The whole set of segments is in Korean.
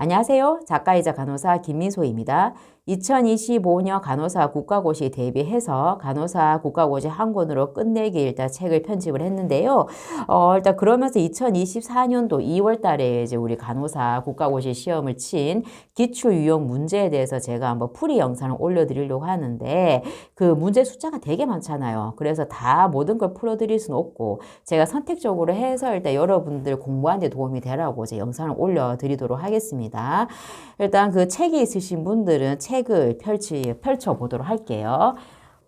안녕하세요. 작가이자 간호사 김민소입니다. 2025년 간호사 국가고시 대비해서 간호사 국가고시 한 권으로 끝내기 일단 책을 편집을 했는데요. 일단 그러면서 2024년도 2월 달에 이제 우리 간호사 국가고시 시험을 친 기출 유형 문제에 대해서 제가 한번 풀이 영상을 올려드리려고 하는데 그 문제 숫자가 되게 많잖아요. 그래서 다 모든 걸 풀어드릴 수는 없고 제가 선택적으로 해서 일단 여러분들 공부하는 데 도움이 되라고 제 영상을 올려드리도록 하겠습니다. 일단 그 책이 있으신 분들은 책을 펼쳐보도록 할게요.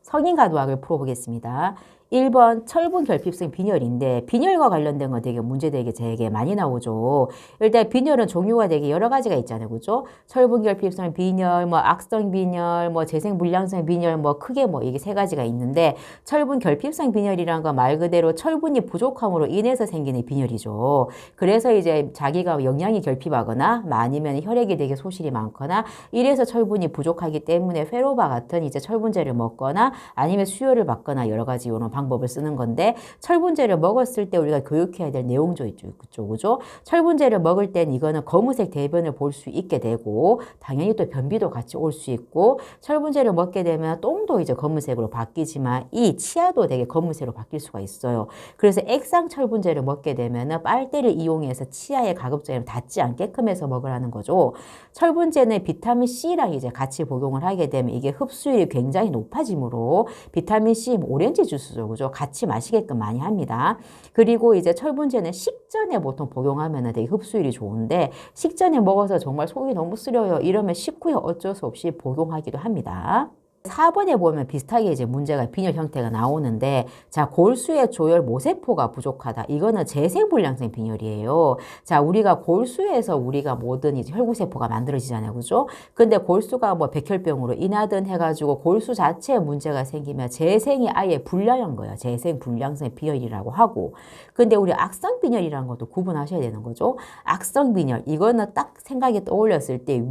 성인과도학을 풀어보겠습니다. 1번 철분 결핍성 빈혈인데 빈혈과 관련된 거 되게 문제 되게 많이 나오죠. 일단 빈혈은 종류가 되게 여러 가지가 있잖아요. 그죠? 철분 결핍성 빈혈, 뭐 악성 빈혈, 뭐 재생 불량성 빈혈, 뭐 크게 뭐 이게 세 가지가 있는데 철분 결핍성 빈혈이란 거 말 그대로 철분이 부족함으로 인해서 생기는 빈혈이죠. 그래서 이제 자기가 영양이 결핍하거나 아니면 혈액이 되게 소실이 많거나 이래서 철분이 부족하기 때문에 페로바 같은 이제 철분제를 먹거나 아니면 수혈을 받거나 여러 가지 이런 방법을 쓰는 건데 철분제를 먹었을 때 우리가 교육해야 될 내용조 있죠. 그죠? 철분제를 먹을 땐 이거는 검은색 대변을 볼 수 있게 되고 당연히 또 변비도 같이 올 수 있고 철분제를 먹게 되면 똥도 이제 검은색으로 바뀌지만 이 치아도 되게 검은색으로 바뀔 수가 있어요. 그래서 액상 철분제를 먹게 되면 빨대를 이용해서 치아에 가급적이면 닿지 않게끔 해서 먹으라는 거죠. 철분제는 비타민 C랑 이제 같이 복용을 하게 되면 이게 흡수율이 굉장히 높아지므로 비타민 C 오렌지 주스죠. 그죠? 같이 마시게끔 많이 합니다. 그리고 이제 철분제는 식전에 보통 복용하면 되게 흡수율이 좋은데 식전에 먹어서 정말 속이 너무 쓰려요. 이러면 식후에 어쩔 수 없이 복용하기도 합니다. 4번에 보면 비슷하게 이제 문제가 빈혈 형태가 나오는데 자 골수의 조혈 모세포가 부족하다. 이거는 재생불량성 빈혈이에요. 자 우리가 골수에서 우리가 모든 이제 혈구세포가 만들어지잖아요. 그죠? 근데 골수가 뭐 백혈병으로 인하든 해가지고 골수 자체에 문제가 생기면 재생이 아예 불량한 거예요. 재생불량성 빈혈이라고 하고 근데 우리 악성 빈혈이라는 것도 구분하셔야 되는 거죠. 악성 빈혈 이거는 딱 생각이 떠올렸을 때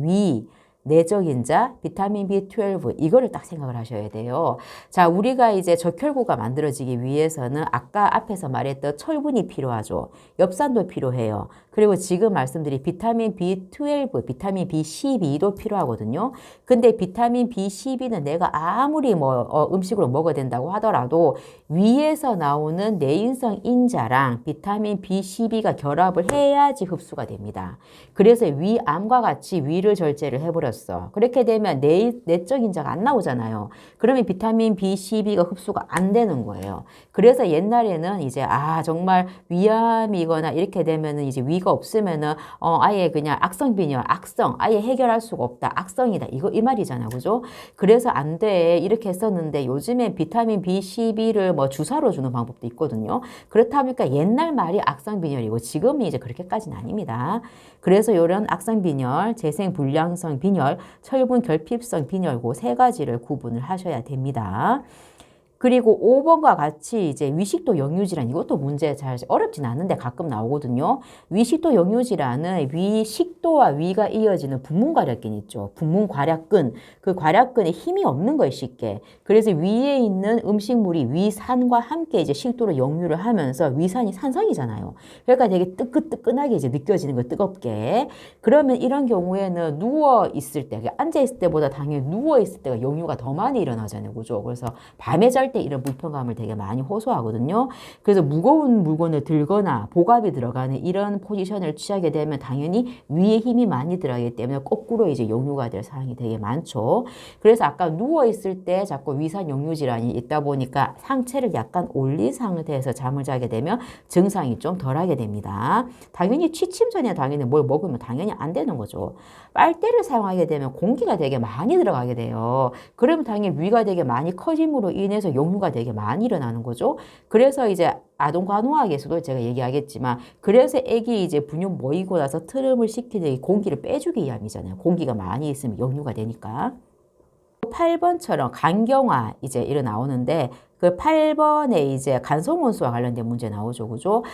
내적인자, 비타민 B12 이거를 딱 생각을 하셔야 돼요. 자, 우리가 이제 적혈구가 만들어지기 위해서는 아까 앞에서 말했던 철분이 필요하죠. 엽산도 필요해요. 그리고 지금 말씀드린 비타민 B12, 비타민 B12도 필요하거든요. 근데 비타민 B12는 내가 아무리 음식으로 먹어야 된다고 하더라도 위에서 나오는 내인성 인자랑 비타민 B12가 결합을 해야지 흡수가 됩니다. 그래서 위암과 같이 위를 절제를 해버렸어. 그렇게 되면 내적 인자가 안 나오잖아요. 그러면 비타민 B12가 흡수가 안 되는 거예요. 그래서 옛날에는 이제 정말 위암이거나 이렇게 되면은 이제 위가 없으면은 아예 그냥 악성 빈혈, 악성 아예 해결할 수가 없다. 악성이다. 이 말이잖아요. 그죠? 그래서 안 돼. 이렇게 했었는데 요즘에 비타민 B12를 뭐 주사로 주는 방법도 있거든요. 그렇다 보니까 옛날 말이 악성 빈혈이고 지금이 이제 그렇게까지는 아닙니다. 그래서 이런 악성 빈혈, 재생 불량성 빈혈, 철분 결핍성 빈혈고 세 가지를 구분을 하셔야 됩니다. 그리고 5번과 같이 이제 위식도 역류질환 이것도 문제 잘 어렵진 않은데 가끔 나오거든요. 위식도 역류질환은 위식도와 위가 이어지는 분문괄약근 있죠. 분문괄약근. 그 괄약근에 힘이 없는 거예요, 쉽게. 그래서 위에 있는 음식물이 위산과 함께 이제 식도로 역류를 하면서 위산이 산성이잖아요. 그러니까 되게 뜨끈뜨끈하게 이제 느껴지는 거 뜨겁게. 그러면 이런 경우에는 누워 있을 때, 앉아 있을 때보다 당연히 누워 있을 때가 역류가 더 많이 일어나잖아요. 그죠? 그래서 밤에 잘 때 이런 불편감을 되게 많이 호소하거든요. 그래서 무거운 물건을 들거나 복압이 들어가는 이런 포지션을 취하게 되면 당연히 위에 힘이 많이 들어가기 때문에 거꾸로 이제 역류가 될 사항이 되게 많죠. 그래서 아까 누워 있을 때 자꾸 위산 역류 질환이 있다 보니까 상체를 약간 올린 상태에서 잠을 자게 되면 증상이 좀 덜하게 됩니다. 당연히 취침 전에 당연히 뭘 먹으면 당연히 안 되는 거죠. 빨대를 사용하게 되면 공기가 되게 많이 들어가게 돼요. 그러면 당연히 위가 되게 많이 커짐으로 인해서 역류가 되게 많이 일어나는 거죠. 그래서 이제 아동간호학에서도 제가 얘기하겠지만 그래서 애기 이제 분유 모이고 나서 트름을 시키는 공기를 빼주기 위함이잖아요. 공기가 많이 있으면 역류가 되니까. 8번처럼 간경화 이제 일어나오는데 그 8번에 이제 간성원수와 관련된 문제 나오죠. 그죠?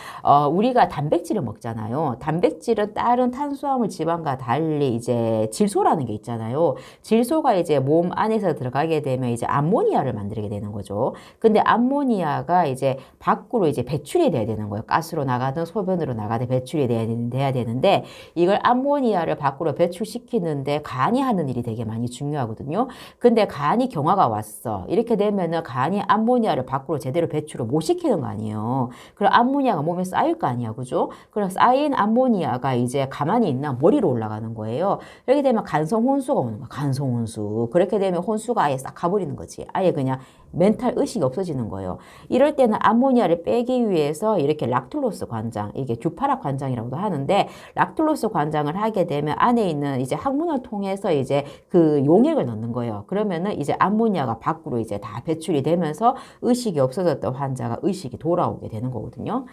우리가 단백질을 먹잖아요. 단백질은 다른 탄수화물 지방과 달리 이제 질소라는 게 있잖아요. 질소가 이제 몸 안에서 들어가게 되면 이제 암모니아를 만들게 되는 거죠. 근데 암모니아가 이제 밖으로 이제 배출이 돼야 되는 거예요. 가스로 나가든 소변으로 나가든 배출이 돼야 되는데 이걸 암모니아를 밖으로 배출시키는데 간이 하는 일이 되게 많이 중요하거든요. 근데 간이 경화가 왔어. 이렇게 되면은 간이 암모니아를 밖으로 제대로 배출을 못 시키는 거 아니에요. 그럼 암모니아가 몸에 쌓일 거 아니야. 그죠? 그럼 쌓인 암모니아가 이제 가만히 있나 머리로 올라가는 거예요. 이렇게 되면 간성혼수가 오는 거야. 간성혼수. 그렇게 되면 혼수가 아예 싹 가버리는 거지. 아예 그냥 멘탈 의식이 없어지는 거예요. 이럴 때는 암모니아를 빼기 위해서 이렇게 락툴로스 관장, 이게 주파락 관장이라고도 하는데 락툴로스 관장을 하게 되면 안에 있는 이제 항문을 통해서 이제 그 용액을 넣는 거예요. 그러면은 이제 암모니아가 밖으로 이제 다 배출이 되면서 의식이 없어졌던 환자가 의식이 돌아오게 되는 거거든요.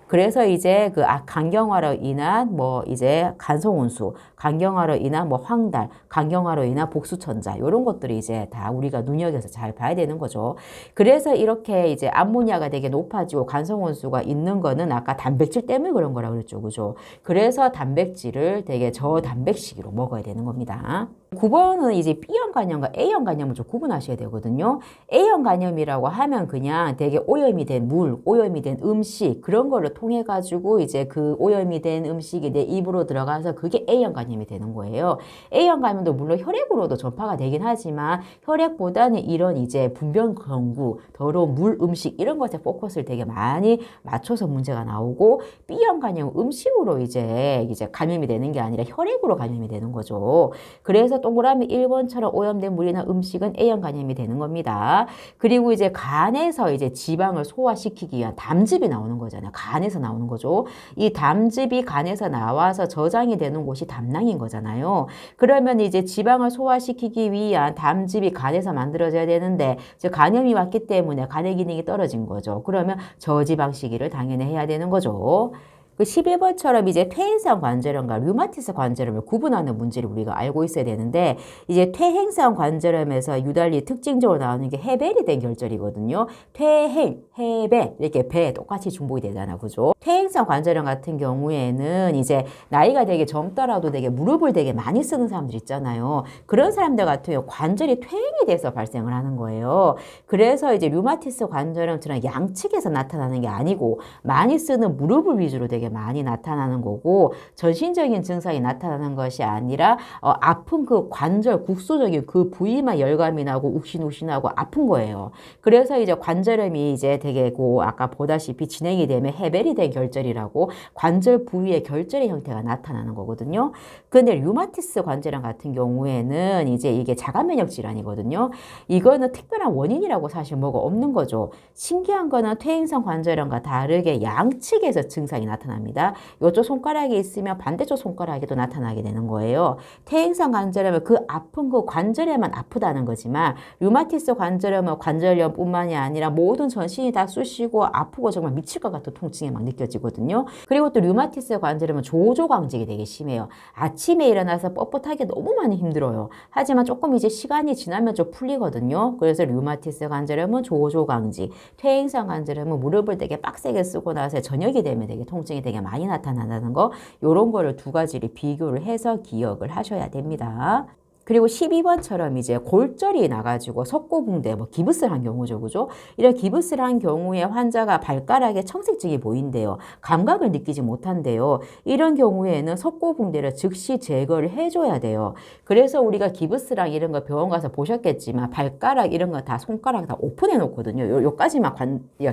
그래서 이제 그 간경화로 인한 뭐 이제 간성혼수, 간경화로 인한 뭐 황달, 간경화로 인한 복수천자 이런 것들이 이제 다 우리가 눈여겨서 잘 봐야 되는 거죠. 그래서 이렇게 이제 암모니아가 되게 높아지고 간성혼수가 있는 거는 아까 단백질 때문에 그런 거라고 그랬죠, 그죠? 그래서 단백질을 되게 저단백식으로 먹어야 되는 겁니다. 9번은 이제 B형 간염과 A형 간염을 좀 구분하셔야 되거든요. A형 간염이라고 하면 그냥 되게 오염이 된 물, 오염이 된 음식 그런 거를 통해 가지고 이제 그 오염이 된 음식이 내 입으로 들어가서 그게 A형 간염이 되는 거예요. A형 간염도 물론 혈액으로도 전파가 되긴 하지만 혈액보다는 이런 이제 분변 경구, 더러운 물, 음식 이런 것에 포커스를 되게 많이 맞춰서 문제가 나오고 B형 간염 음식으로 이제 감염이 되는 게 아니라 혈액으로 감염이 되는 거죠. 그래서 동그라미 1번처럼 오염된 물이나 음식은 A형 간염이 되는 겁니다. 그리고 이제 간에서 이제 지방을 소화시키기 위한 담즙이 나오는 거잖아요. 간에서 나오는 거죠. 이 담즙이 간에서 나와서 저장이 되는 곳이 담낭인 거잖아요. 그러면 이제 지방을 소화시키기 위한 담즙이 간에서 만들어져야 되는데 이제 간염이 왔기 때문에 간의 기능이 떨어진 거죠. 그러면 저지방 시기를 당연히 해야 되는 거죠. 그 11번처럼 이제 퇴행성 관절염과 류마티스 관절염을 구분하는 문제를 우리가 알고 있어야 되는데 이제 퇴행성 관절염에서 유달리 특징적으로 나오는 게 해벨이 된 결절이거든요. 퇴행, 해벨 이렇게 배 똑같이 중복이 되잖아, 그죠? 퇴행성 관절염 같은 경우에는 이제 나이가 되게 젊더라도 되게 무릎을 되게 많이 쓰는 사람들 있잖아요. 그런 사람들 같은 경우 관절이 퇴행이 돼서 발생을 하는 거예요. 그래서 이제 류마티스 관절염처럼 양측에서 나타나는 게 아니고 많이 쓰는 무릎을 위주로 되게 많이 나타나는 거고 전신적인 증상이 나타나는 것이 아니라 아픈 그 관절 국소적인 그 부위만 열감이 나고 욱신욱신하고 아픈 거예요. 그래서 이제 관절염이 이제 되게 아까 보다시피 진행이 되면 해벨이 된 결절이라고 관절 부위의 결절의 형태가 나타나는 거거든요. 근데 류마티스 관절염 같은 경우에는 이제 이게 자가면역 질환이거든요. 이거는 특별한 원인이라고 사실 뭐가 없는 거죠. 신기한 거는 퇴행성 관절염과 다르게 양측에서 증상이 나타납니다. 이쪽 손가락이 있으면 반대쪽 손가락에도 나타나게 되는 거예요. 퇴행성 관절염은 그 아픈 그 관절에만 아프다는 거지만 류마티스 관절염은 관절염뿐만이 아니라 모든 전신이 다 쑤시고 아프고 정말 미칠 것 같은 통증이 막 느껴지거든요. 그리고 또 류마티스 관절염은 조조강직이 되게 심해요. 아침에 일어나서 뻣뻣하게 너무 많이 힘들어요. 하지만 조금 이제 시간이 지나면 좀 풀리거든요. 그래서 류마티스 관절염은 조조강직, 퇴행성 관절염은 무릎을 되게 빡세게 쓰고 나서 저녁이 되면 되게 통증이 되게 많이 나타난다는 거, 요런 거를 두 가지를 비교를 해서 기억을 하셔야 됩니다. 그리고 12번처럼 이제 골절이 나가지고 석고붕대, 뭐 기부스를 한 경우죠, 그죠? 이런 기부스를 한 경우에 환자가 발가락에 청색증이 보인대요. 감각을 느끼지 못한대요. 이런 경우에는 석고붕대를 즉시 제거를 해줘야 돼요. 그래서 우리가 기부스랑 이런 거 병원 가서 보셨겠지만 발가락 이런 거 다 손가락 다 오픈해 놓거든요. 요까지만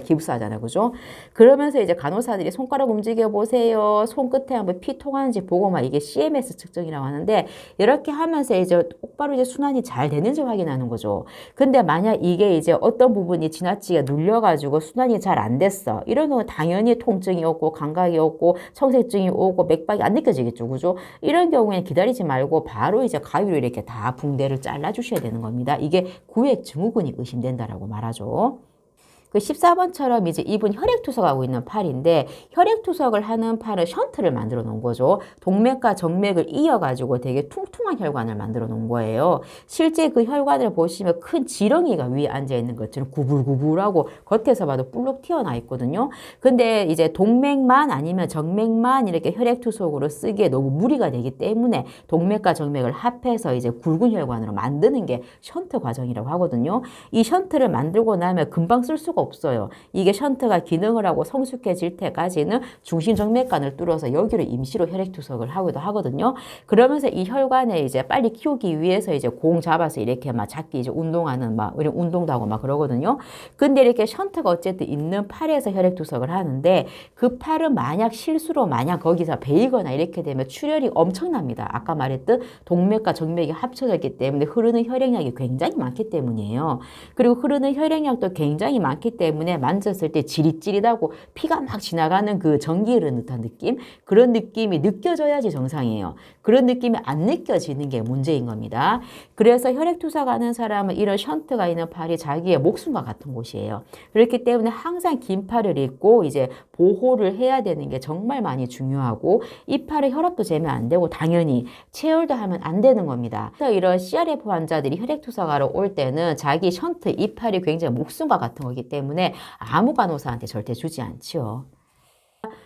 기부스 하잖아요, 그죠? 그러면서 이제 간호사들이 손가락 움직여 보세요. 손끝에 한번 피 통하는지 보고 막 이게 CMS 측정이라고 하는데 이렇게 하면서 이제 똑바로 이제 순환이 잘 되는지 확인하는 거죠. 근데 만약 이게 이제 어떤 부분이 지나치게 눌려가지고 순환이 잘 안 됐어. 이런 경우 당연히 통증이 없고 감각이 없고 청색증이 오고 맥박이 안 느껴지겠죠. 그죠? 이런 경우에는 기다리지 말고 바로 이제 가위로 이렇게 다 붕대를 잘라주셔야 되는 겁니다. 이게 구획 증후군이 의심된다라고 말하죠. 그 14번처럼 이제 입은 혈액투석하고 있는 팔인데 혈액투석을 하는 팔은 션트를 만들어 놓은 거죠. 동맥과 정맥을 이어가지고 되게 퉁퉁한 혈관을 만들어 놓은 거예요. 실제 그 혈관을 보시면 큰 지렁이가 위에 앉아 있는 것처럼 구불구불하고 겉에서 봐도 볼록 튀어나와 있거든요. 근데 이제 동맥만 아니면 정맥만 이렇게 혈액투석으로 쓰기에 너무 무리가 되기 때문에 동맥과 정맥을 합해서 이제 굵은 혈관으로 만드는 게 션트 과정이라고 하거든요. 이 션트를 만들고 나면 금방 쓸 수가 없어요. 이게 션트가 기능을 하고 성숙해질 때까지는 중심정맥관을 뚫어서 여기로 임시로 혈액투석을 하기도 하거든요. 그러면서 이 혈관에 이제 빨리 키우기 위해서 이제 공 잡아서 이렇게 막 잡기 이제 운동하는 막 이런 운동도 하고 막 그러거든요. 근데 이렇게 션트가 어쨌든 있는 팔에서 혈액투석을 하는데 그 팔은 만약 실수로 만약 거기서 베이거나 이렇게 되면 출혈이 엄청납니다. 아까 말했듯 동맥과 정맥이 합쳐졌기 때문에 흐르는 혈액량이 굉장히 많기 때문이에요. 그리고 흐르는 혈액량도 굉장히 많기 때문에 만졌을 때 지릿지릿하고 피가 막 지나가는 그 전기 흐르는 듯한 느낌? 그런 느낌이 느껴져야지 정상이에요. 그런 느낌이 안 느껴지는 게 문제인 겁니다. 그래서 혈액투석하는 사람은 이런 션트가 있는 팔이 자기의 목숨과 같은 곳이에요. 그렇기 때문에 항상 긴 팔을 입고 이제 보호를 해야 되는 게 정말 많이 중요하고 이 팔에 혈압도 재면 안 되고 당연히 체열도 하면 안 되는 겁니다. 그래서 이런 CRF 환자들이 혈액투석하러 올 때는 자기 션트 이 팔이 굉장히 목숨과 같은 거기 때문에 아무 간호사한테 절대 주지 않지요.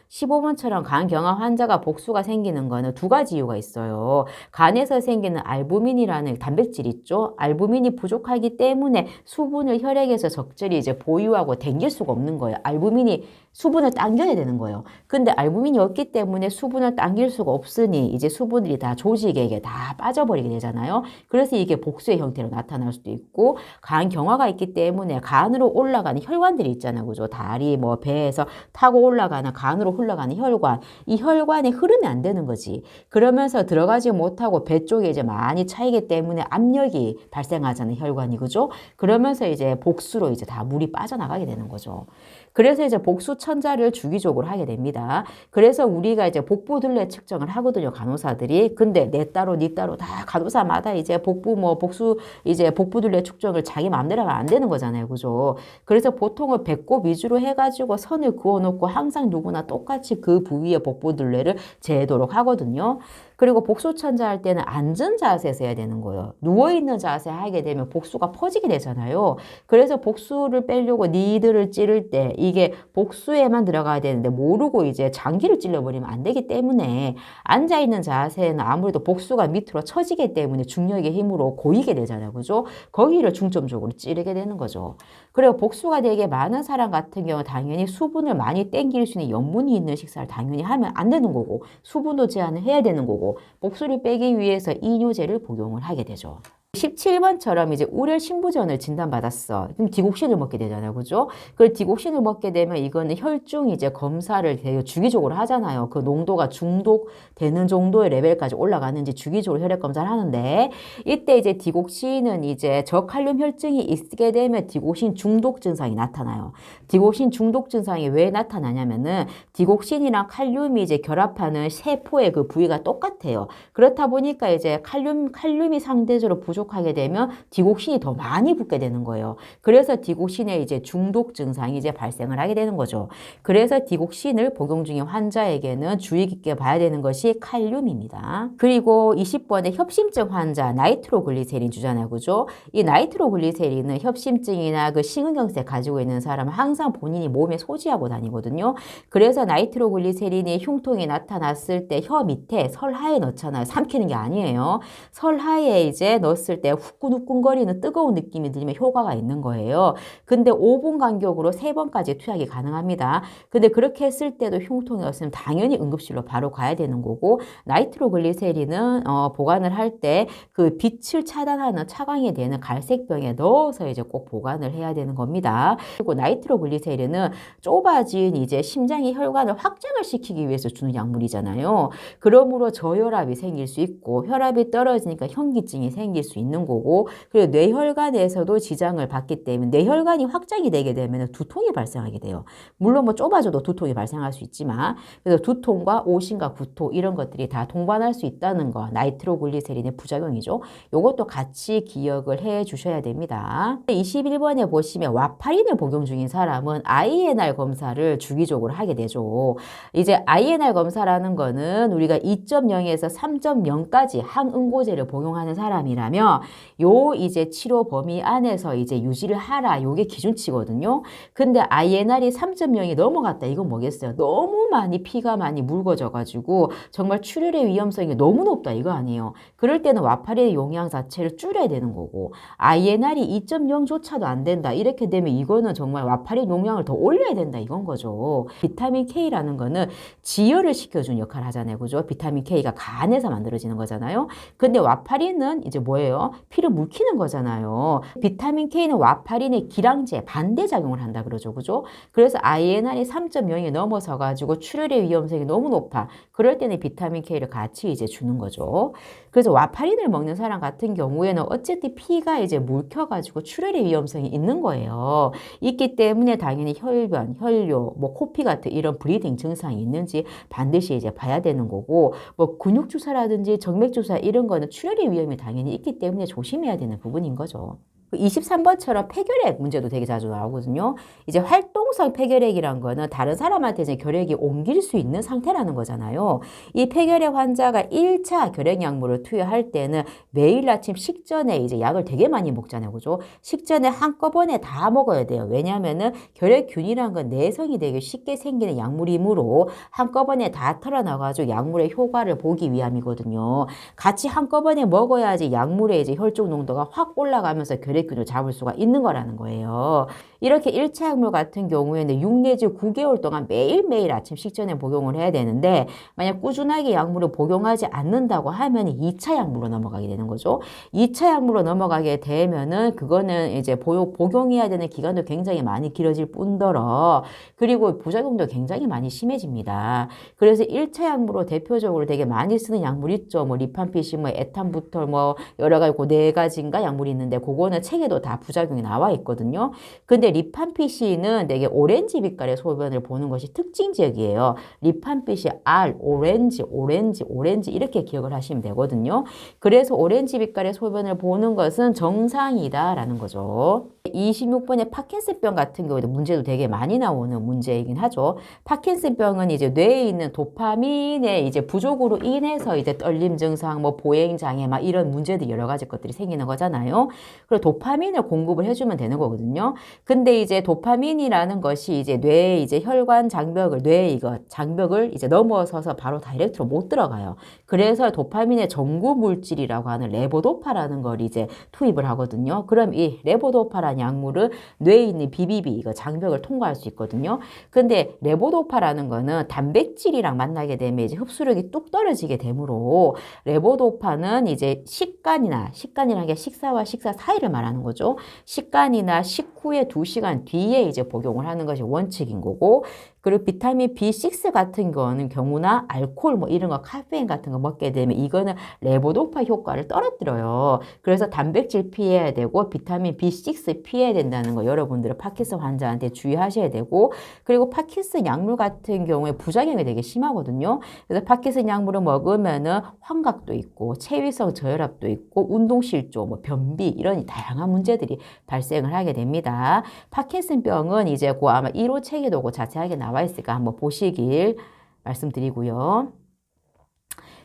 15번처럼 간경화 환자가 복수가 생기는 거는 두 가지 이유가 있어요. 간에서 생기는 알부민이라는 단백질 있죠. 알부민이 부족하기 때문에 수분을 혈액에서 적절히 이제 보유하고 당길 수가 없는 거예요. 알부민이 수분을 당겨야 되는 거예요. 근데 알부민이 없기 때문에 수분을 당길 수가 없으니 이제 수분들이 다 조직에게 다 빠져버리게 되잖아요. 그래서 이게 복수의 형태로 나타날 수도 있고 간경화가 있기 때문에 간으로 올라가는 혈관들이 있잖아요. 그죠? 다리, 뭐 배에서 타고 올라가는 간으로 흘러가는 혈관. 이 혈관이 흐르면 안 되는 거지. 그러면서 들어가지 못하고 배 쪽에 이제 많이 차이기 때문에 압력이 발생하잖아요. 혈관이. 그죠? 그러면서 이제 복수로 이제 다 물이 빠져나가게 되는 거죠. 그래서 이제 복수 천자를 주기적으로 하게 됩니다. 그래서 우리가 이제 복부둘레 측정을 하거든요, 간호사들이. 근데 내 따로, 니 따로 다 간호사마다 이제 복수 이제 복부둘레 측정을 자기 마음대로 하면 안 되는 거잖아요, 그죠? 그래서 보통은 배꼽 위주로 해가지고 선을 그어놓고 항상 누구나 똑같이 그 부위의 복부둘레를 재도록 하거든요. 그리고 복수 천자 할 때는 앉은 자세에서 해야 되는 거예요. 누워있는 자세 하게 되면 복수가 퍼지게 되잖아요. 그래서 복수를 빼려고 니들을 찌를 때 이게 복수에만 들어가야 되는데 모르고 이제 장기를 찔러버리면 안 되기 때문에 앉아있는 자세는 아무래도 복수가 밑으로 처지기 때문에 중력의 힘으로 고이게 되잖아요. 그죠? 거기를 중점적으로 찌르게 되는 거죠. 그리고 복수가 되게 많은 사람 같은 경우 당연히 수분을 많이 땡길 수 있는 염분이 있는 식사를 당연히 하면 안 되는 거고 수분도 제한을 해야 되는 거고 복수를 빼기 위해서 이뇨제를 복용을 하게 되죠. 17번처럼 이제 우열 신부전을 진단받았어. 그럼 디곡신을 먹게 되잖아요. 그죠? 그 디곡신을 먹게 되면 이거는 혈중 이제 검사를 되게 주기적으로 하잖아요. 그 농도가 중독되는 정도의 레벨까지 올라가는지 주기적으로 혈액 검사를 하는데 이때 이제 디곡신은 이제 저칼륨 혈증이 있게 되면 디곡신 중독 증상이 나타나요. 디곡신 중독 증상이 왜 나타나냐면은 디곡신이랑 칼륨이 이제 결합하는 세포의 그 부위가 똑같아요. 그렇다 보니까 이제 칼륨이 상대적으로 부족하게 되면 디곡신이 더 많이 붙게 되는 거예요. 그래서 디곡신의 이제 중독 증상이 이제 발생을 하게 되는 거죠. 그래서 디곡신을 복용 중인 환자에게는 주의 깊게 봐야 되는 것이 칼륨입니다. 그리고 20번에 협심증 환자 나이트로글리세린 주잖아요. 그죠? 이 나이트로글리세린은 협심증이나 그 심근경색 가지고 있는 사람은 항상 본인이 몸에 소지하고 다니거든요. 그래서 나이트로글리세린이 흉통이 나타났을 때 혀 밑에 설하에 넣잖아요. 삼키는 게 아니에요. 설하에 이제 넣었을 때 후끈후끈거리는 뜨거운 느낌이 들면 효과가 있는 거예요. 근데 5분 간격으로 3번까지 투약이 가능합니다. 근데 그렇게 했을 때도 흉통이 없으면 당연히 응급실로 바로 가야 되는 거고 나이트로글리세린은 보관을 할 때 그 빛을 차단하는 차광이 되는 갈색병에 넣어서 이제 꼭 보관을 해야 되는 겁니다. 그리고 나이트로글리세린은 좁아진 이제 심장의 혈관을 확장을 시키기 위해서 주는 약물이잖아요. 그러므로 저혈압이 생길 수 있고 혈압이 떨어지니까 현기증이 생길 수 수 있는 거고, 그리고 뇌혈관에서도 지장을 받기 때문에 뇌혈관이 확장이 되게 되면 두통이 발생하게 돼요. 물론 뭐 좁아져도 두통이 발생할 수 있지만, 그래서 두통과 오심과 구토 이런 것들이 다 동반할 수 있다는 거, 나이트로글리세린의 부작용이죠. 요것도 같이 기억을 해 주셔야 됩니다. 21번에 보시면 와파린을 복용 중인 사람은 INR 검사를 주기적으로 하게 되죠. 이제 INR 검사라는 거는 우리가 2.0에서 3.0까지 항응고제를 복용하는 사람이라면 요 이제 치료 범위 안에서 이제 유지를 하라. 요게 기준치거든요. 근데 INR이 3.0이 넘어갔다. 이건 뭐겠어요? 너무 많이 피가 많이 묽어져 가지고 정말 출혈의 위험성이 너무 높다. 이거 아니에요. 그럴 때는 와파린의 용량 자체를 줄여야 되는 거고, INR이 2.0조차도 안 된다. 이렇게 되면 이거는 정말 와파린 용량을 더 올려야 된다. 이건 거죠. 비타민 K라는 거는 지혈을 시켜주는 역할을 하잖아요. 그죠? 비타민 K가 간에서 만들어지는 거잖아요. 근데 와파린은 이제 뭐예요? 피를 묽히는 거잖아요. 비타민 K는 와파린의 기량제, 반대작용을 한다 그러죠. 그죠? 그래서 INR이 3.0이 넘어서 가지고 출혈의 위험성이 너무 높아. 그럴 때는 비타민 K를 같이 이제 주는 거죠. 그래서 와파린을 먹는 사람 같은 경우에는 어쨌든 피가 이제 묽혀가지고 출혈의 위험성이 있는 거예요. 있기 때문에 당연히 혈변, 혈뇨, 뭐 코피 같은 이런 브리딩 증상이 있는지 반드시 이제 봐야 되는 거고, 뭐 근육주사라든지 정맥주사 이런 거는 출혈의 위험이 당연히 있기 때문에 조심해야 되는 부분인 거죠. 23번처럼 폐결핵 문제도 되게 자주 나오거든요. 이제 활동성 폐결핵이란 거는 다른 사람한테 이제 결핵이 옮길 수 있는 상태라는 거잖아요. 이 폐결핵 환자가 1차 결핵 약물을 투여할 때는 매일 아침 식전에 이제 약을 되게 많이 먹잖아요. 그죠? 식전에 한꺼번에 다 먹어야 돼요. 왜냐하면은 결핵균이란 건 내성이 되게 쉽게 생기는 약물이므로 한꺼번에 다 털어놔가지고 약물의 효과를 보기 위함이거든요. 같이 한꺼번에 먹어야지 약물의 이제 혈중 농도가 확 올라가면서 결핵균을 잡을 수가 있는 거라는 거예요. 이렇게 1차 약물 같은 경우에는 6 내지 9개월 동안 매일매일 아침 식전에 복용을 해야 되는데, 만약 꾸준하게 약물을 복용하지 않는다고 하면 2차 약물로 넘어가게 되는 거죠. 2차 약물로 넘어가게 되면은 그거는 이제 복용해야 되는 기간도 굉장히 많이 길어질 뿐더러, 그리고 부작용도 굉장히 많이 심해집니다. 그래서 1차 약물로 대표적으로 되게 많이 쓰는 약물 있죠. 뭐 리팜피신, 뭐 에탄부톨, 뭐 여러 가지 4가지인가 약물이 있는데 그거는 책에도 다 부작용이 나와 있거든요. 근데 리팜피신은 되게 오렌지 빛깔의 소변을 보는 것이 특징 지역이에요. 리팜피신 R, 오렌지, 오렌지, 오렌지 이렇게 기억을 하시면 되거든요. 그래서 오렌지 빛깔의 소변을 보는 것은 정상이다라는 거죠. 26번의 파킨슨병 같은 경우에도 문제도 되게 많이 나오는 문제이긴 하죠. 파킨슨병은 이제 뇌에 있는 도파민의 이제 부족으로 인해서 이제 떨림 증상, 뭐 보행 장애, 막 이런 문제들 여러 가지 것들이 생기는 거잖아요. 그리고 도파민을 공급을 해주면 되는 거거든요. 근데 이제 도파민이라는 것이 이제 뇌의 이제 혈관 장벽을, 뇌의 이거 장벽을 이제 넘어서서 바로 다이렉트로 못 들어가요. 그래서 도파민의 전구 물질이라고 하는 레보도파라는 걸 이제 투입을 하거든요. 그럼 이 레보도파라는 약물은 뇌에 있는 BBB, 이거 장벽을 통과할 수 있거든요. 근데 레보도파라는 거는 단백질이랑 만나게 되면 이제 흡수력이 뚝 떨어지게 되므로, 레보도파는 이제 식간이라는 게 식사와 식사 사이를 말하는 거죠. 식간이나 식후에 2시간 뒤에 이제 복용을 하는 것이 원칙인 거고, 그리고 비타민 B6 같은 경우나 알코올 뭐 이런 거, 카페인 같은 거 먹게 되면 이거는 레보도파 효과를 떨어뜨려요. 그래서 단백질 피해야 되고 비타민 B6 피해야 된다는 거 여러분들은 파킨슨 환자한테 주의하셔야 되고, 그리고 파킨슨 약물 같은 경우에 부작용이 되게 심하거든요. 그래서 파킨슨 약물을 먹으면은 환각도 있고 체위성 저혈압도 있고 운동실조, 뭐 변비 이런 다양한 문제들이 발생을 하게 됩니다. 파킨슨병은 이제 아마 1호 책에도 자세하게 나와 있으니까 한번 보시길 말씀드리고요.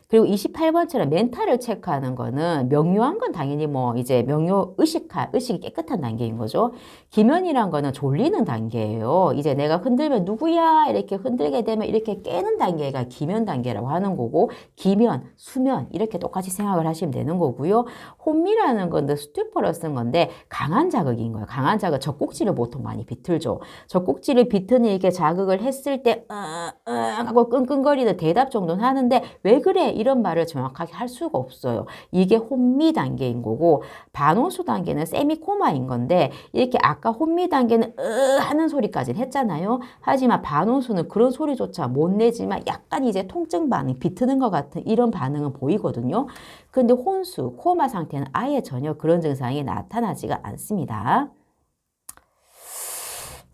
그리고 28번처럼 멘탈을 체크하는 거는 명료한 건 당연히 뭐 이제 의식이 깨끗한 단계인 거죠. 기면이란 거는 졸리는 단계예요. 이제 내가 흔들면 누구야 이렇게 흔들게 되면 이렇게 깨는 단계가 기면 단계라고 하는 거고, 기면, 수면 이렇게 똑같이 생각을 하시면 되는 거고요. 혼미라는 건데 스튜퍼를 쓴 건데 강한 자극인 거예요. 강한 자극, 젖꼭지를 보통 많이 비틀죠. 젖꼭지를 비트는 이렇게 자극을 했을 때 하고 끙끙거리는 대답 정도는 하는데 왜 그래? 이런 말을 정확하게 할 수가 없어요. 이게 혼미 단계인 거고 반호수 단계는 세미코마인 건데 이렇게 아까 혼미 단계는 하는 소리까지는 했잖아요. 하지만 반호수는 그런 소리조차 못 내지만 약간 이제 통증 반응, 비트는 것 같은 이런 반응은 보이거든요. 근데 혼수, 코마 상태는 아예 전혀 그런 증상이 나타나지가 않습니다.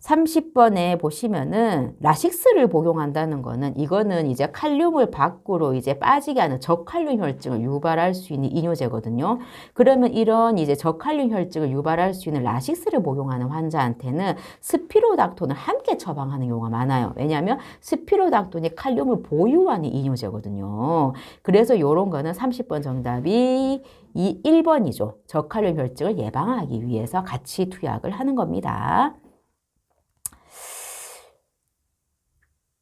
30번에 보시면은 라식스를 복용한다는 거는 이거는 이제 칼륨을 밖으로 이제 빠지게 하는 저칼륨 혈증을 유발할 수 있는 이뇨제거든요. 그러면 이런 이제 저칼륨 혈증을 유발할 수 있는 라식스를 복용하는 환자한테는 스피로닥톤을 함께 처방하는 경우가 많아요. 왜냐하면 스피로닥톤이 칼륨을 보유하는 이뇨제거든요. 그래서 이런 거는 30번 정답이 1번이죠. 저칼륨 혈증을 예방하기 위해서 같이 투약을 하는 겁니다.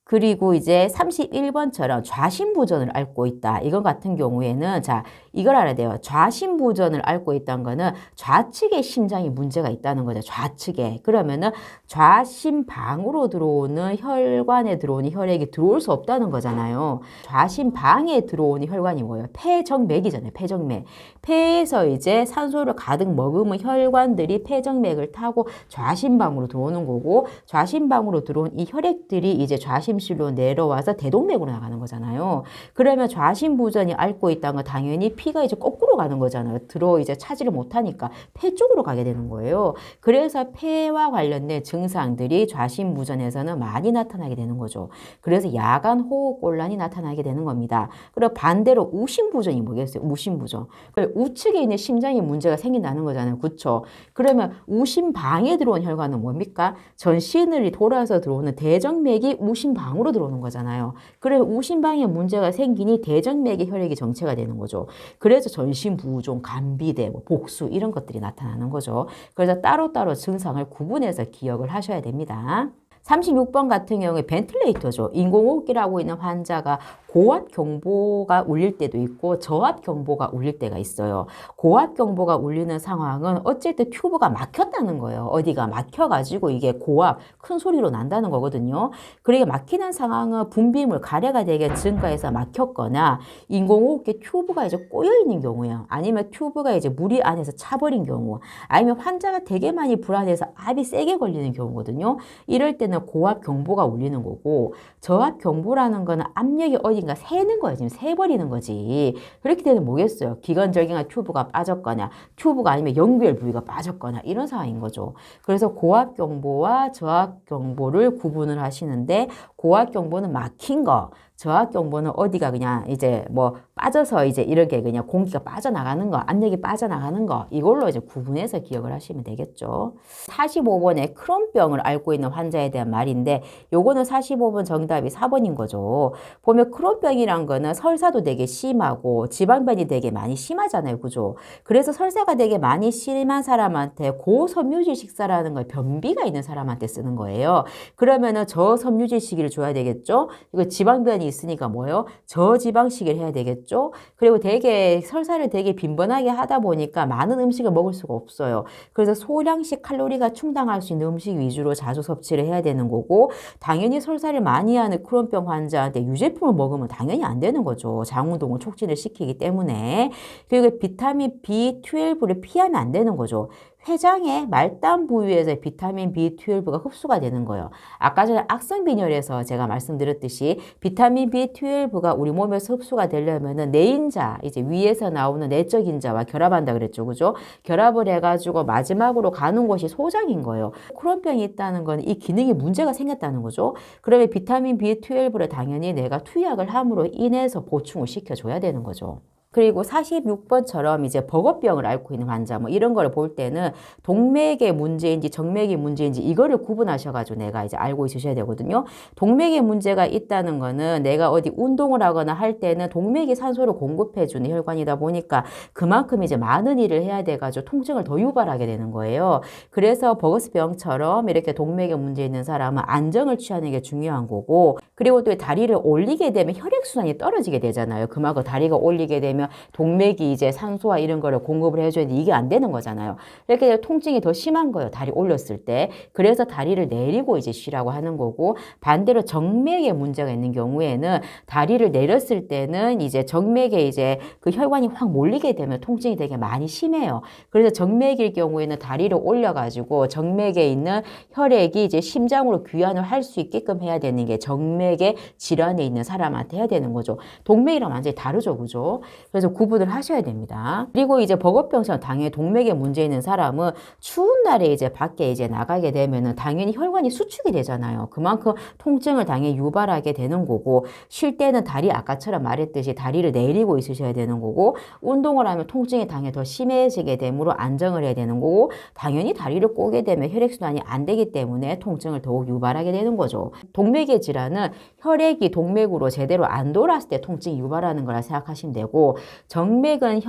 그리고 이제 31번처럼 좌심부전을 앓고 있다. 이건 같은 경우에는 자, 이걸 알아야 돼요. 좌심부전을 앓고 있다는 거는 좌측의 심장에 문제가 있다는 거죠. 좌측에. 그러면은 좌심방으로 들어오는 혈관에 들어오는 혈액이 들어올 수 없다는 거잖아요. 좌심방에 들어오는 혈관이 뭐예요? 폐정맥이잖아요. 폐정맥. 폐에서 이제 산소를 가득 머금은 혈관들이 폐정맥을 타고 좌심방으로 들어오는 거고 좌심방으로 들어온 이 혈액들이 이제 좌심실로 내려와서 대동맥으로 나가는 거잖아요. 그러면 좌심부전이 앓고 있다는 건 당연히 피가 이제 거꾸로 가는 거잖아요. 이제 차지를 못하니까 폐 쪽으로 가게 되는 거예요. 그래서 폐와 관련된 증상들이 좌심부전에서는 많이 나타나게 되는 거죠. 그래서 야간 호흡곤란이 나타나게 되는 겁니다. 그리고 반대로 우심부전이 뭐겠어요? 우심부전. 우측에 있는 심장에 문제가 생긴다는 거잖아요. 그렇죠? 그러면 우심방에 들어온 혈관은 뭡니까? 전신을 돌아서 들어오는 대정맥이 우심방으로 들어오는 거잖아요. 그래서 우심방에 문제가 생기니 대정맥의 혈액이 정체가 되는 거죠. 그래서 전신부종, 감비대, 복수 이런 것들이 나타나는 거죠. 그래서 따로따로 증상을 구분해서 기억을 하셔야 됩니다. 36번 같은 경우에 벤틀레이터죠. 인공호흡기라고 있는 환자가 고압 경보가 울릴 때도 있고 저압 경보가 울릴 때가 있어요. 고압 경보가 울리는 상황은 어쨌든 튜브가 막혔다는 거예요. 어디가 막혀가지고 이게 고압, 큰 소리로 난다는 거거든요. 그러니까 막히는 상황은 분비물, 가래가 되게 증가해서 막혔거나 인공호흡기 튜브가 이제 꼬여있는 경우예요. 아니면 튜브가 이제 물이 안에서 차버린 경우, 아니면 환자가 되게 많이 불안해서 압이 세게 걸리는 경우거든요. 이럴 때는 고압 경보가 울리는 거고 저압 경보라는 거는 압력이 어딘가 새는 거예요. 지금 새버리는 거지. 그렇게 되면 뭐겠어요? 기관절경화 튜브가 빠졌거나 튜브가 아니면 연구열 부위가 빠졌거나 이런 상황인 거죠. 그래서 고압 경보와 저압 경보를 구분을 하시는데 고압 경보는 막힌 거, 저압 경보는 어디가 그냥 이제 뭐 빠져서 이제 이렇게 그냥 공기가 빠져나가는 거, 압력이 빠져나가는 거 이걸로 이제 구분해서 기억을 하시면 되겠죠. 45번에 크론병을 앓고 있는 환자에 대한 말인데 요거는 45번 정답이 4번인 거죠. 보면 크론병이란 거는 설사도 되게 심하고 지방변이 되게 많이 심하잖아요. 그죠? 그래서 설사가 되게 많이 심한 사람한테 고섬유질 식사라는 걸 변비가 있는 사람한테 쓰는 거예요. 그러면은 저섬유질 식이를 줘야 되겠죠? 이거 지방변이 있으니까 뭐예요? 저지방식을 해야 되겠죠? 그리고 되게 설사를 되게 빈번하게 하다 보니까 많은 음식을 먹을 수가 없어요. 그래서 소량씩 칼로리가 충당할 수 있는 음식 위주로 자주 섭취를 해야 되는 거고 당연히 설사를 많이 하는 크론병 환자한테 유제품을 먹으면 당연히 안 되는 거죠. 장운동을 촉진을 시키기 때문에. 그리고 비타민 B12를 피하면 안 되는 거죠. 췌장의 말단 부위에서 비타민 B12가 흡수가 되는 거예요. 아까 전에 악성빈혈에서 제가 말씀드렸듯이 비타민 B12가 우리 몸에서 흡수가 되려면은 내인자, 이제 위에서 나오는 내적 인자와 결합한다 그랬죠. 그죠? 결합을 해가지고 마지막으로 가는 곳이 소장인 거예요. 크론병이 있다는 건 이 기능에 문제가 생겼다는 거죠. 그러면 비타민 B12를 당연히 내가 투약을 함으로 인해서 보충을 시켜줘야 되는 거죠. 그리고 46번처럼 이제 버거병을 앓고 있는 환자 뭐 이런 거를 볼 때는 동맥의 문제인지 정맥의 문제인지 이거를 구분하셔가지고 내가 이제 알고 있으셔야 되거든요. 동맥의 문제가 있다는 거는 내가 어디 운동을 하거나 할 때는 동맥이 산소를 공급해주는 혈관이다 보니까 그만큼 이제 많은 일을 해야 돼가지고 통증을 더 유발하게 되는 거예요. 그래서 버거스병처럼 이렇게 동맥에 문제 있는 사람은 안정을 취하는 게 중요한 거고 그리고 또 다리를 올리게 되면 혈액순환이 떨어지게 되잖아요. 그만큼 다리가 올리게 되면 왜냐하면 동맥이 이제 산소와 이런 거를 공급을 해줘야 되는데 이게 안 되는 거잖아요. 이렇게 통증이 더 심한 거예요. 다리 올렸을 때. 그래서 다리를 내리고 이제 쉬라고 하는 거고, 반대로 정맥에 문제가 있는 경우에는 다리를 내렸을 때는 이제 정맥에 이제 그 혈관이 확 몰리게 되면 통증이 되게 많이 심해요. 그래서 정맥일 경우에는 다리를 올려가지고 정맥에 있는 혈액이 이제 심장으로 귀환을 할 수 있게끔 해야 되는 게 정맥의 질환에 있는 사람한테 해야 되는 거죠. 동맥이랑 완전히 다르죠, 그죠? 그래서 구분을 하셔야 됩니다. 그리고 이제 버거병처럼 당연히 동맥에 문제 있는 사람은 추운 날에 이제 밖에 이제 나가게 되면은 당연히 혈관이 수축이 되잖아요. 그만큼 통증을 당연히 유발하게 되는 거고, 쉴 때는 다리 아까처럼 말했듯이 다리를 내리고 있으셔야 되는 거고, 운동을 하면 통증이 당연히 더 심해지게 되므로 안정을 해야 되는 거고, 당연히 다리를 꼬게 되면 혈액순환이 안 되기 때문에 통증을 더욱 유발하게 되는 거죠. 동맥의 질환은 혈액이 동맥으로 제대로 안 돌았을 때 통증이 유발하는 거라 생각하시면 되고, 정맥은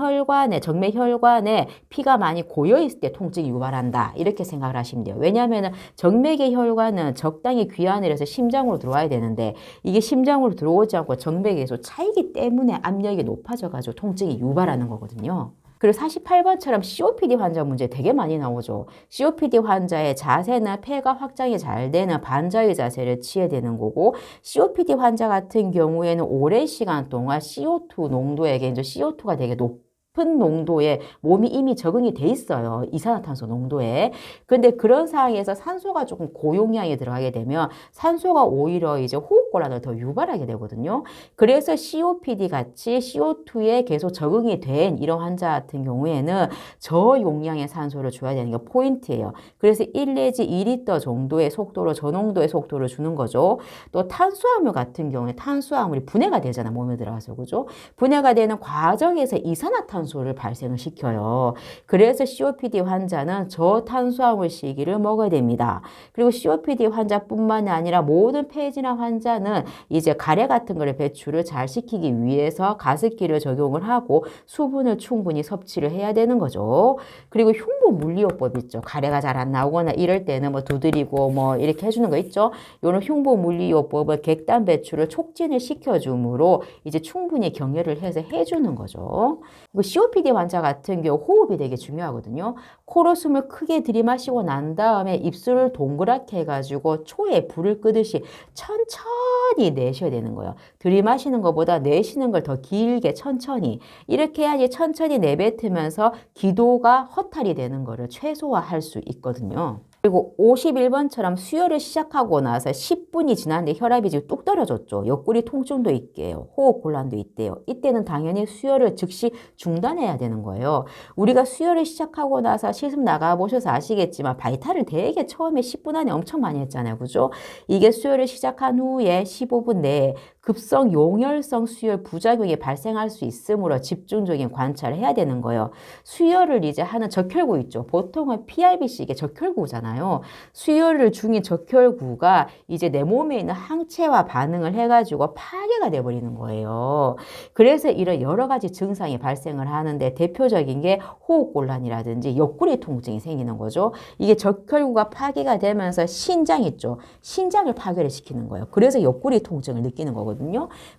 정맥 혈관에 피가 많이 고여 있을 때 통증이 유발한다, 이렇게 생각을 하시면 돼요. 왜냐하면 정맥의 혈관은 적당히 귀환을 해서 심장으로 들어와야 되는데 이게 심장으로 들어오지 않고 정맥에서 차이기 때문에 압력이 높아져가지고 통증이 유발하는 거거든요. 그리고 48번처럼 COPD 환자 문제 되게 많이 나오죠. COPD 환자의 자세는 폐가 확장이 잘 되는 반자의 자세를 취해야 되는 거고, COPD 환자 같은 경우에는 오랜 시간 동안 CO2 농도에, 이제 CO2가 되게 높은 농도에 몸이 이미 적응이 돼 있어요. 이산화탄소 농도에. 근데 그런 상황에서 산소가 조금 고용량이 들어가게 되면 산소가 오히려 이제 호흡곤란을 더 유발하게 되거든요. 그래서 COPD 같이 CO2에 계속 적응이 된 이런 환자 같은 경우에는 저용량의 산소를 줘야 되는 게 포인트예요. 그래서 1 내지 2리터 정도의 속도로, 저농도의 속도를 주는 거죠. 또 탄수화물 같은 경우에 탄수화물이 분해가 되잖아, 몸에 들어가서. 그죠? 분해가 되는 과정에서 이산화탄소를 발생을 시켜요. 그래서 COPD 환자는 저탄수화물 시기를 먹어야 됩니다. 그리고 COPD 환자뿐만이 아니라 모든 폐질환 환자는 이제 가래 같은 거를 배출을 잘 시키기 위해서 가습기를 적용을 하고 수분을 충분히 섭취를 해야 되는 거죠. 그리고 흉부 물리요법 있죠. 가래가 잘 안 나오거나 이럴 때는 뭐 두드리고 뭐 이렇게 해주는 거 있죠. 이런 흉부 물리요법을 객단 배출을 촉진을 시켜줌으로 이제 충분히 경혈을 해서 해주는 거죠. 그리고 COPD 환자 같은 경우 호흡이 되게 중요하거든요. 코로 숨을 크게 들이마시고 난 다음에 입술을 동그랗게 해가지고 초에 불을 끄듯이 천천히 내셔야 되는 거예요. 들이마시는 것보다 내쉬는 걸 더 길게 천천히, 이렇게 해야지 천천히 내뱉으면서 기도가 허탈이 되는 거를 최소화할 수 있거든요. 그리고 51번처럼 수혈을 시작하고 나서 10분이 지났는데 혈압이 지금 뚝 떨어졌죠. 옆구리 통증도 있게요. 호흡 곤란도 있대요. 이때는 당연히 수혈을 즉시 중단해야 되는 거예요. 우리가 수혈을 시작하고 나서 실습 나가보셔서 아시겠지만 바이탈을 되게 처음에 10분 안에 엄청 많이 했잖아요. 그죠? 이게 수혈을 시작한 후에 15분 내에 급성 용혈성 수혈 부작용이 발생할 수 있으므로 집중적인 관찰을 해야 되는 거예요. 수혈을 이제 하는 적혈구 있죠. 보통은 PRBC, 이게 적혈구잖아요. 수혈을 중인 적혈구가 이제 내 몸에 있는 항체와 반응을 해가지고 파괴가 돼버리는 거예요. 그래서 이런 여러 가지 증상이 발생을 하는데 대표적인 게 호흡곤란이라든지 옆구리 통증이 생기는 거죠. 이게 적혈구가 파괴가 되면서 신장 있죠. 신장을 파괴를 시키는 거예요. 그래서 옆구리 통증을 느끼는 거거든요.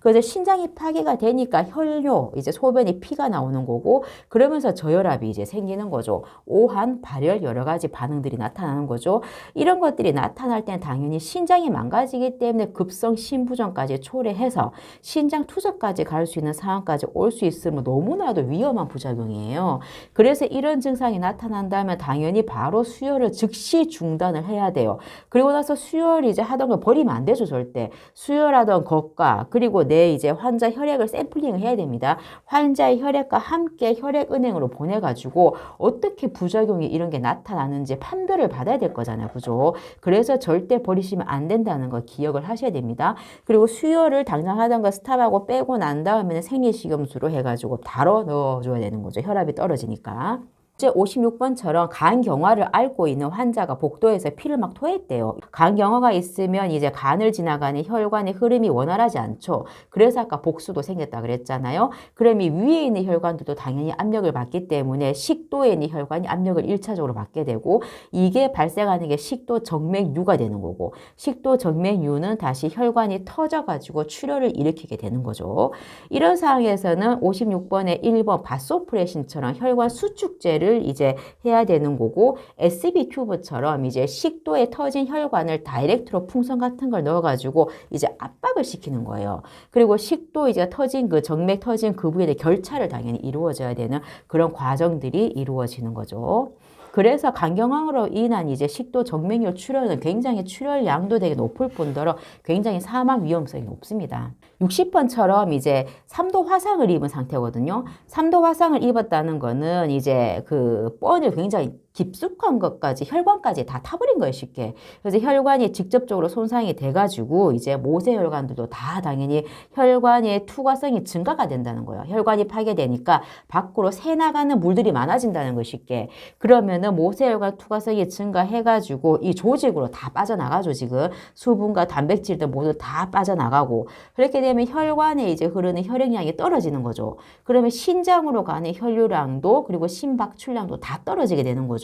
그래서 신장이 파괴가 되니까 혈뇨, 이제 소변이 피가 나오는 거고, 그러면서 저혈압이 이제 생기는 거죠. 오한, 발열, 여러 가지 반응들이 나타나는 거죠. 이런 것들이 나타날 때는 당연히 신장이 망가지기 때문에 급성 심부전까지 초래해서 신장 투석까지 갈 수 있는 상황까지 올 수 있으면 너무나도 위험한 부작용이에요. 그래서 이런 증상이 나타난다면 당연히 바로 수혈을 즉시 중단을 해야 돼요. 그리고 나서 수혈 이제 하던 걸 버리면 안 되죠, 절대. 수혈하던 것과 그리고 내 이제 환자 혈액을 샘플링을 해야 됩니다. 환자의 혈액과 함께 혈액은행으로 보내가지고 어떻게 부작용이 이런 게 나타나는지 판별을 받아야 될 거잖아요. 그죠? 그래서 절대 버리시면 안 된다는 거 기억을 하셔야 됩니다. 그리고 수혈을 당장 하던 거 스탑하고 빼고 난 다음에는 생리식염수로 해가지고 바로 넣어줘야 되는 거죠. 혈압이 떨어지니까. 국제 56번처럼 간경화를 앓고 있는 환자가 복도에서 피를 막 토했대요. 간경화가 있으면 이제 간을 지나가는 혈관의 흐름이 원활하지 않죠. 그래서 아까 복수도 생겼다 그랬잖아요. 그럼 이 위에 있는 혈관들도 당연히 압력을 받기 때문에 식도에 있는 혈관이 압력을 1차적으로 받게 되고, 이게 발생하는 게 식도 정맥류가 되는 거고, 식도 정맥류는 다시 혈관이 터져가지고 출혈을 일으키게 되는 거죠. 이런 상황에서는 56번의 1번 바소프레신처럼 혈관 수축제를 이제 해야 되는 거고, SB 튜브처럼 이제 식도에 터진 혈관을 다이렉트로 풍선 같은 걸 넣어가지고 이제 압박을 시키는 거예요. 그리고 식도 이제 터진 그 정맥 터진 그 부위에 결차를 당연히 이루어져야 되는 그런 과정들이 이루어지는 거죠. 그래서 간경화로 인한 이제 식도 정맥류 출혈은 굉장히 출혈량도 되게 높을 뿐더러 굉장히 사망 위험성이 높습니다. 60번처럼 이제 3도 화상을 입은 상태거든요. 3도 화상을 입었다는 거는 이제 그 뻔을 굉장히 깊숙한 것까지 혈관까지 다 타버린 거예요, 쉽게. 그래서 혈관이 직접적으로 손상이 돼가지고 이제 모세혈관들도 다 당연히 혈관의 투과성이 증가가 된다는 거예요. 혈관이 파괴되니까 밖으로 새나가는 물들이 많아진다는 거 쉽게. 그러면은 모세혈관 투과성이 증가해가지고 이 조직으로 다 빠져나가죠, 지금. 수분과 단백질들 모두 다 빠져나가고. 그렇게 되면 혈관에 이제 흐르는 혈액량이 떨어지는 거죠. 그러면 신장으로 가는 혈류량도 그리고 심박출량도 다 떨어지게 되는 거죠.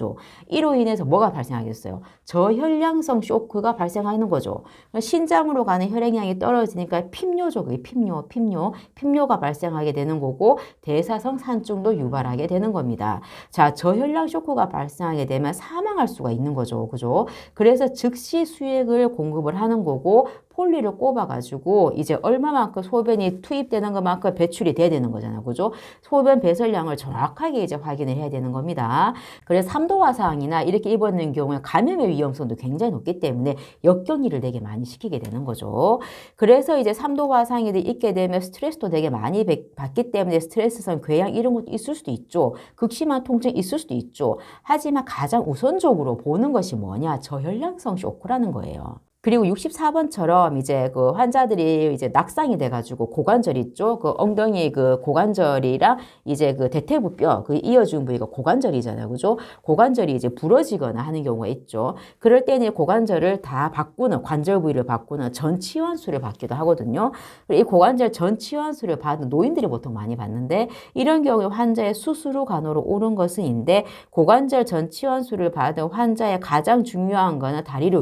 이로 인해서 뭐가 발생하겠어요? 저혈량성 쇼크가 발생하는 거죠. 신장으로 가는 혈액량이 떨어지니까 핍뇨죠. 그게 핍뇨가 발생하게 되는 거고, 대사성 산증도 유발하게 되는 겁니다. 자, 저혈량 쇼크가 발생하게 되면 사망할 수가 있는 거죠. 그죠? 그래서 즉시 수액을 공급을 하는 거고, 폴리를 꼽아가지고 이제 얼마만큼 소변이 투입되는 것만큼 배출이 돼야 되는 거잖아요. 그죠? 소변 배설량을 정확하게 이제 확인을 해야 되는 겁니다. 그래서 3도 화상이나 이렇게 입었는 경우에 감염의 위험성도 굉장히 높기 때문에 역경일을 되게 많이 시키게 되는 거죠. 그래서 이제 3도 화상이 있게 되면 스트레스도 되게 많이 받기 때문에 스트레스성 궤양 이런 것도 있을 수도 있죠. 극심한 통증이 있을 수도 있죠. 하지만 가장 우선적으로 보는 것이 뭐냐? 저혈량성 쇼크라는 거예요. 그리고 64번처럼 이제 그 환자들이 이제 낙상이 돼가지고 고관절 있죠? 그 엉덩이 그 고관절이랑 이제 그 대퇴부뼈 그 이어준 부위가 고관절이잖아요. 그죠? 고관절이 이제 부러지거나 하는 경우가 있죠. 그럴 때는 고관절을 다 바꾸는, 관절 부위를 바꾸는 전치환수를 받기도 하거든요. 이 고관절 전치환수를 받은 노인들이 보통 많이 받는데, 이런 경우에 환자의 수술 후 간호로 오는 것은인데, 고관절 전치환수를 받은 환자의 가장 중요한 거는 다리를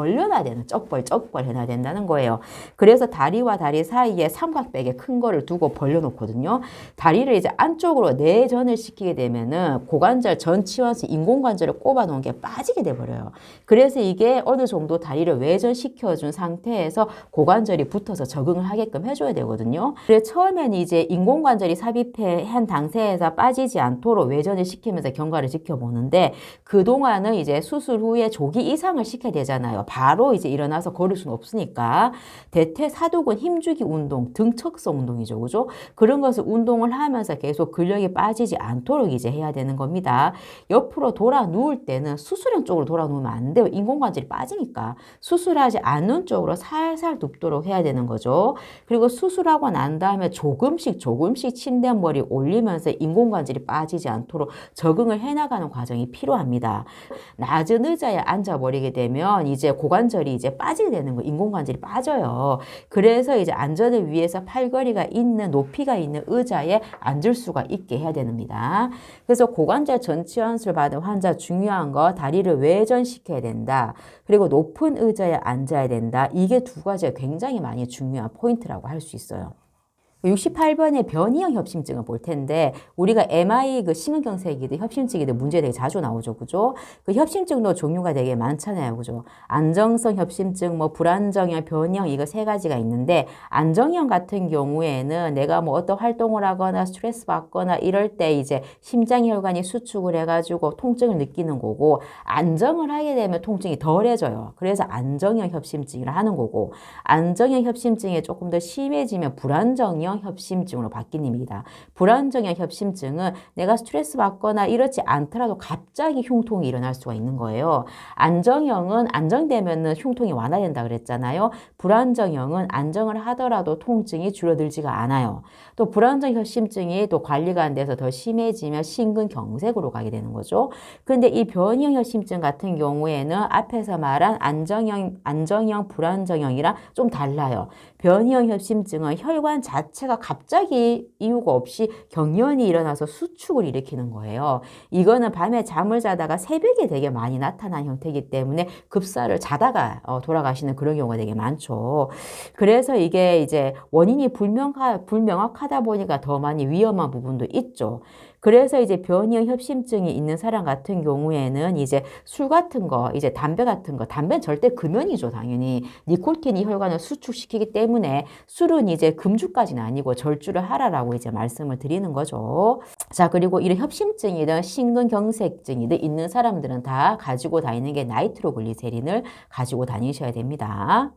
벌려놔야 되는, 쩍벌 해놔야 된다는 거예요. 그래서 다리와 다리 사이에 삼각백에 큰 거를 두고 벌려놓거든요. 다리를 이제 안쪽으로 내전을 시키게 되면은 고관절 전치환수 인공관절을 꼽아놓은 게 빠지게 돼버려요. 그래서 이게 어느 정도 다리를 외전시켜준 상태에서 고관절이 붙어서 적응을 하게끔 해줘야 되거든요. 그래서 처음에는 이제 인공관절이 삽입한 당세에서 빠지지 않도록 외전을 시키면서 경과를 지켜보는데, 그동안은 이제 수술 후에 조기 이상을 시켜야 되잖아요. 바로 이제 일어나서 걸을 수는 없으니까 대퇴사두근 힘주기 운동, 등척성 운동이죠. 그죠? 그런 것을 운동을 하면서 계속 근력이 빠지지 않도록 이제 해야 되는 겁니다. 옆으로 돌아 누울 때는 수술형 쪽으로 돌아 누우면 안 돼요. 인공관절이 빠지니까. 수술하지 않는 쪽으로 살살 눕도록 해야 되는 거죠. 그리고 수술하고 난 다음에 조금씩 침대머리 올리면서 인공관절이 빠지지 않도록 적응을 해나가는 과정이 필요합니다. 낮은 의자에 앉아버리게 되면 이제 고관절이 이제 빠지게 되는 거예요. 인공관절이 빠져요. 그래서 이제 안전을 위해서 팔걸이가 있는, 높이가 있는 의자에 앉을 수가 있게 해야 됩니다. 그래서 고관절 전치환수를 받은 환자 중요한 거, 다리를 외전시켜야 된다. 그리고 높은 의자에 앉아야 된다. 이게 두 가지가 굉장히 많이 중요한 포인트라고 할 수 있어요. 68번의 변이형 협심증을 볼 텐데, 우리가 MI 그 심근경색이든 협심증이든 문제 되게 자주 나오죠. 그죠? 그 협심증도 종류가 되게 많잖아요. 그죠? 안정성 협심증, 뭐 불안정형, 변이형 이거 세 가지가 있는데, 안정형 같은 경우에는 내가 뭐 어떤 활동을 하거나 스트레스 받거나 이럴 때 이제 심장혈관이 수축을 해가지고 통증을 느끼는 거고, 안정을 하게 되면 통증이 덜해져요. 그래서 안정형 협심증이라 하는 거고, 안정형 협심증이 조금 더 심해지면 불안정형 불안정형 협심증으로 바뀝니다. 불안정형 협심증은 내가 스트레스 받거나 이렇지 않더라도 갑자기 흉통이 일어날 수가 있는 거예요. 안정형은 안정되면은 흉통이 완화된다 그랬잖아요. 불안정형은 안정을 하더라도 통증이 줄어들지가 않아요. 또 불안정 협심증이 또 관리가 안 돼서 더 심해지면 심근경색으로 가게 되는 거죠. 근데 이 변이형 협심증 같은 경우에는 앞에서 말한 안정형, 불안정형이랑 좀 달라요. 변이형 협심증은 혈관 자체가 갑자기 이유가 없이 경련이 일어나서 수축을 일으키는 거예요. 이거는 밤에 잠을 자다가 새벽에 되게 많이 나타난 형태이기 때문에 급사를 자다가 돌아가시는 그런 경우가 되게 많죠. 그래서 이게 이제 원인이 불명확하다 보니까 더 많이 위험한 부분도 있죠. 그래서 이제 변이형 협심증이 있는 사람 같은 경우에는 이제 술 같은 거, 이제 담배 같은 거, 담배는 절대 금연이죠, 당연히. 니코틴이 혈관을 수축시키기 때문에 술은 이제 금주까지는 아니고 절주를 하라라고 이제 말씀을 드리는 거죠. 자, 그리고 이런 협심증이든 심근경색증이든 있는 사람들은 다 가지고 다니는 게 나이트로글리세린을 가지고 다니셔야 됩니다.